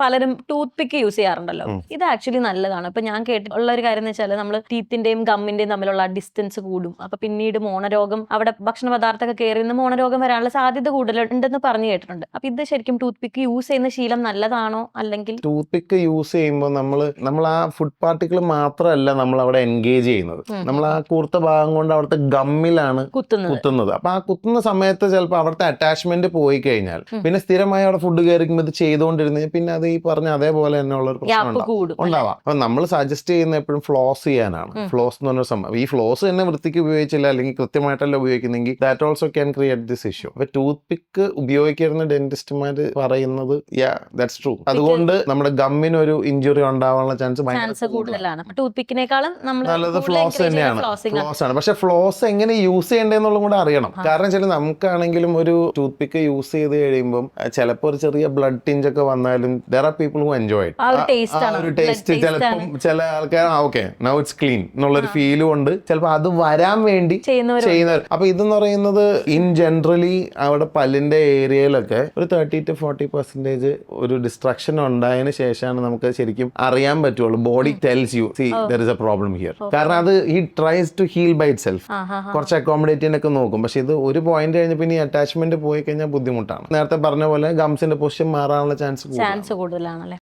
പലരും ടൂത്ത് പിക്ക് യൂസ് ചെയ്യാറുണ്ടല്ലോ. ഇത് ആക്ച്വലി നല്ലതാണ്. ഇപ്പൊ ഞാൻ കേട്ടിട്ടുള്ള ഒരു കാര്യം എന്ന് വെച്ചാൽ നമ്മൾ ടീത്തിന്റെയും ഗമ്മിന്റെയും തമ്മിലുള്ള ഡിസ്റ്റൻസ് കൂടും. അപ്പൊ പിന്നീട് മോണരോഗം, അവിടെ ഭക്ഷണ പദാർത്ഥമൊക്കെ കയറി നിന്ന് മോണരോഗം വരാനുള്ള സാധ്യത കൂടുതലുണ്ടെന്ന് പറഞ്ഞു കേട്ടിട്ടുണ്ട്. അപ്പൊ ഇത് ശരിക്കും ടൂത്ത് പിക്ക് യൂസ് ചെയ്യുന്ന ശീലം നല്ലതാണോ? അല്ലെങ്കിൽ ടൂത്ത് പിക്ക് യൂസ് ചെയ്യുമ്പോൾ നമ്മൾ ആ ഫുഡ് പാർട്ടിക്കിൾ മാത്രമല്ല നമ്മൾ അവിടെ എൻഗേജ് ചെയ്യുന്നത്. നമ്മൾ ആ കൂർത്ത ഭാഗം കൊണ്ട് അവിടുത്തെ ഗമ്മിലാണ് കുത്തുന്നത്. അപ്പൊ ആ കുത്തുന്ന സമയത്ത് ചിലപ്പോൾ അവിടുത്തെ അറ്റാച്ച്മെന്റ് പോയി കഴിഞ്ഞാൽ പിന്നെ സ്ഥിരമായി അവിടെ ഫുഡ് കയറിക്കുമ്പോൾ ഇത് ചെയ്തുകൊണ്ടിരുന്ന പിന്നെ അത് ഈ പറഞ്ഞ അതേപോലെ തന്നെ ഉള്ള ഒരു പ്രശ്നം ഉണ്ടാവാം. അപ്പൊ നമ്മൾ സജസ്റ്റ് ചെയ്യുന്ന എപ്പോഴും ഫ്ലോസ് ചെയ്യാനാണ്. ഫ്ലോസ് എന്ന് പറഞ്ഞ സംഭവം, ഈ ഫ്ലോസ് തന്നെ വൃത്തിക്ക് ഉപയോഗിച്ചില്ല അല്ലെങ്കിൽ കൃത്യമായിട്ടല്ല ഉപയോഗിക്കുന്നെങ്കിൽ that also can create this issue. അപ്പൊ ടൂത്ത് പിക്ക് ഉപയോഗിക്കുന്ന ഡെന്റിസ്റ്റുമാര് പറയുന്നത് ദാറ്റ്സ് ട്രൂ. അതുകൊണ്ട് നമ്മുടെ ഗമ്മിന് ഒരു ഇഞ്ചുറി ഉണ്ടാവാനുള്ള ചാൻസ് കൂടുതലാണ്. ടൂത്ത് പിക്കിനേക്കാളും നല്ലത് ഫ്ലോസ് തന്നെയാണ്. ഫ്ലോസ് ആണ്. പക്ഷെ ഫ്ലോസ് എങ്ങനെ യൂസ് ചെയ്യേണ്ടതെന്നുള്ളത് കൂടെ അറിയണം. കാരണം വെച്ചാൽ നമുക്കാണെങ്കിലും ഒരു ടൂത്ത് പിക്ക് യൂസ് ചെയ്ത് കഴിയുമ്പോൾ ചിലപ്പോൾ ഒരു ചെറിയ ബ്ലഡ് ടിഞ്ച് ഒക്കെ വന്നാലും there are people who enjoy it. ആ ഒരു ടേസ്റ്റ് ചിലപ്പം ചില ആൾക്കാർ ഓക്കെ നൗ ഇറ്റ്സ് ക്ലീൻ എന്നുള്ളൊരു ഫീലും ഉണ്ട്. ചിലപ്പോൾ അത് വരാൻ വേണ്ടി ചെയ്യുന്നവർ. അപ്പൊ ഇതെന്ന് പറയുന്നത് ഇൻ ജനറലി അവിടെ പല്ലിന്റെ ഏരിയയിലൊക്കെ ഒരു 30 to 40% ഒരു ഡിസ്ട്രക്ഷൻ ഉണ്ടായതിനു ശേഷമാണ് നമുക്ക് ശരിക്കും അറിയാൻ പറ്റുള്ളൂ. Body tells you see there is a problem here. കാരണം അത് he tries to heal by itself. കുറച്ച് അക്കോമഡേറ്റിനൊക്കെ നോക്കും. പക്ഷെ ഇത് ഒരു പോയിന്റ് കഴിഞ്ഞപ്പോൾ ഇനി അറ്റാച്ച്മെന്റ് പോയി കഴിഞ്ഞാൽ ബുദ്ധിമുട്ടാണ്. നേരത്തെ പറഞ്ഞ പോലെ ഗംസിന്റെ പൊസിഷൻ മാറാനുള്ള ചാൻസ് കൂടുതലാണല്ലേ.